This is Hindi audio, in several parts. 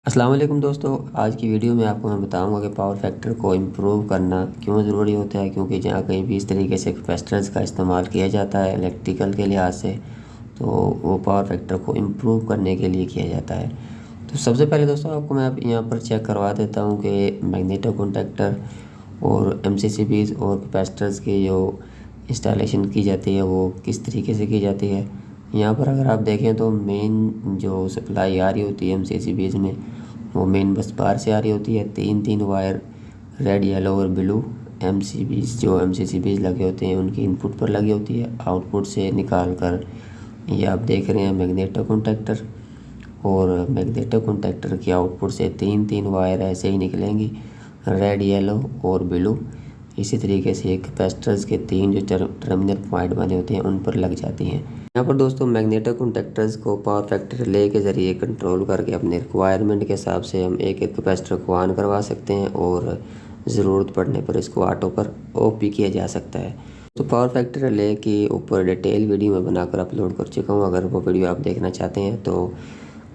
अस्सलाम वालेकुम दोस्तों, आज की वीडियो में आपको मैं बताऊंगा कि पावर फैक्टर को इम्प्रूव करना क्यों ज़रूरी होता है। क्योंकि जहाँ कहीं भी इस तरीके से कैपेसिटर्स का इस्तेमाल किया जाता है इलेक्ट्रिकल के लिहाज से, तो वो पावर फैक्टर को इम्प्रूव करने के लिए किया जाता है। तो सबसे पहले दोस्तों आपको मैं यहाँ पर चेक करवा देता हूँ कि मैग्नेटो कॉन्टैक्टर और MCCBs और कैपेसिटर्स की जो इंस्टॉलेशन की जाती है वो किस तरीके से की जाती है। यहाँ पर अगर आप देखें तो मेन जो सप्लाई आ रही होती है MCCBs में, वो मेन बस बार से आ रही होती है। तीन वायर रेड, येलो और ब्लू MCCBs लगे होते हैं, उनकी इनपुट पर लगी होती है। आउटपुट से निकाल कर ये आप देख रहे हैं मैग्नेटो कॉन्टैक्टर, और मैग्नेटो कॉन्टैक्टर की आउटपुट से तीन वायर ऐसे ही निकलेंगी, रेड, येलो और ब्लू। इसी तरीके से कैपेसिटर्स के तीन जो टर्मिनल पॉइंट बने होते हैं उन पर लग जाती हैं। यहाँ पर दोस्तों मैग्नेटो कॉन्टैक्टर्स को पावर फैक्टर रिले के ज़रिए कंट्रोल करके अपने रिक्वायरमेंट के हिसाब से हम एक कैपेसिटर को ऑन करवा सकते हैं, और ज़रूरत पड़ने पर इसको ऑटो पर ऑफ भी किया जा सकता है। तो पावर फैक्टर रिले के ऊपर डिटेल वीडियो मैं बनाकर अपलोड कर चुका हूँ। अगर वो वीडियो आप देखना चाहते हैं तो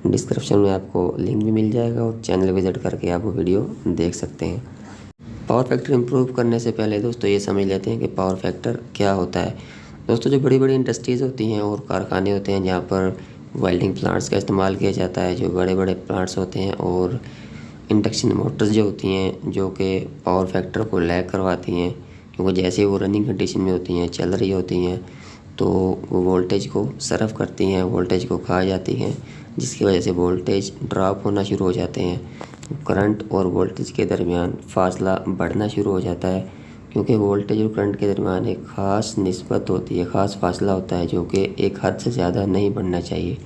डिस्क्रिप्शन में आपको लिंक भी मिल जाएगा, और चैनल विज़िट करके आप वो वीडियो देख सकते हैं। पावर फैक्टर इम्प्रूव करने से पहले दोस्तों ये समझ लेते हैं कि पावर फैक्टर क्या होता है। दोस्तों जो बड़ी बड़ी इंडस्ट्रीज़ होती हैं और कारखाने होते हैं जहाँ पर वेल्डिंग प्लांट्स का इस्तेमाल किया जाता है, जो बड़े बड़े प्लांट्स होते हैं, और इंडक्शन मोटर्स जो होती हैं जो कि पावर फैक्टर को लैग करवाती हैं, क्योंकि जैसे वो रनिंग कंडीशन में होती हैं, चल रही होती हैं, तो वो वोल्टेज को सर्व करती हैं, वोल्टेज को खा जाती हैं, जिसकी वजह से वोल्टेज ड्रॉप होना शुरू हो जाते हैं। करंट और वोल्टेज के दरमियान फासला बढ़ना शुरू हो जाता है, क्योंकि वोल्टेज और करंट के दरमियान एक ख़ास निस्बत होती है, ख़ास फासला होता है जो कि एक हद से ज़्यादा नहीं बढ़ना चाहिए।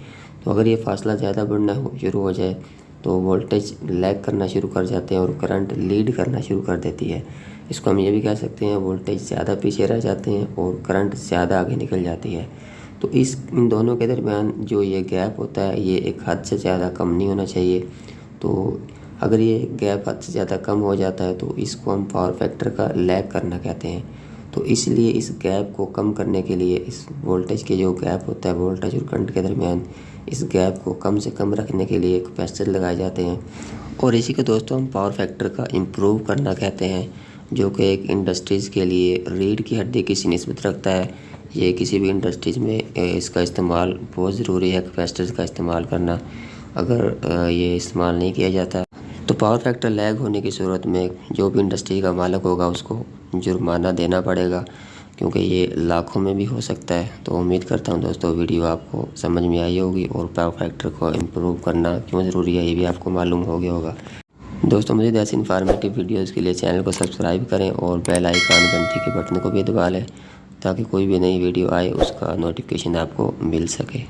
तो अगर ये फासला ज़्यादा बढ़ना शुरू हो जाए तो वोल्टेज लैग करना शुरू कर जाते हैं और करंट लीड करना शुरू कर देती है। इसको हम ये भी कह सकते हैं वोल्टेज ज़्यादा पीछे रह जाते हैं और करंट ज़्यादा आगे निकल जाती है। तो इन दोनों के दरमियान जो ये गैप होता है ये एक हद से ज़्यादा कम नहीं होना चाहिए। तो अगर ये गैप हद से ज़्यादा कम हो जाता है तो इसको हम पावर फैक्टर का लैग करना कहते हैं। तो इसलिए इस गैप को कम करने के लिए, इस वोल्टेज के जो गैप होता है वोल्टेज और करंट के दरमियान, इस गैप को कम से कम रखने के लिए कैपेसिटर लगाए जाते हैं, और इसी को दोस्तों हम पावर फैक्टर का इम्प्रूव करना कहते हैं, जो कि एक इंडस्ट्रीज़ के लिए रीढ़ की हड्डी की सी निस्बत रखता है। ये किसी भी इंडस्ट्रीज़ में इसका इस्तेमाल बहुत ज़रूरी है, कैपेसिटर्स का इस्तेमाल करना। अगर ये इस्तेमाल नहीं किया जाता तो पावर फैक्टर लैग होने की सूरत में जो भी इंडस्ट्री का मालिक होगा उसको जुर्माना देना पड़ेगा, क्योंकि ये लाखों में भी हो सकता है। तो उम्मीद करता हूँ दोस्तों वीडियो आपको समझ में आई होगी, और पावर फैक्टर को इम्प्रूव करना क्यों ज़रूरी है ये भी आपको मालूम हो गया होगा। दोस्तों मज़ीद ऐसी इन्फॉर्मेटिव वीडियोज़ के लिए चैनल को सब्सक्राइब करें और बेल आइकन घंटी के बटन को भी दबा लें, ताकि कोई भी नई वीडियो आए उसका नोटिफिकेशन आपको मिल सके।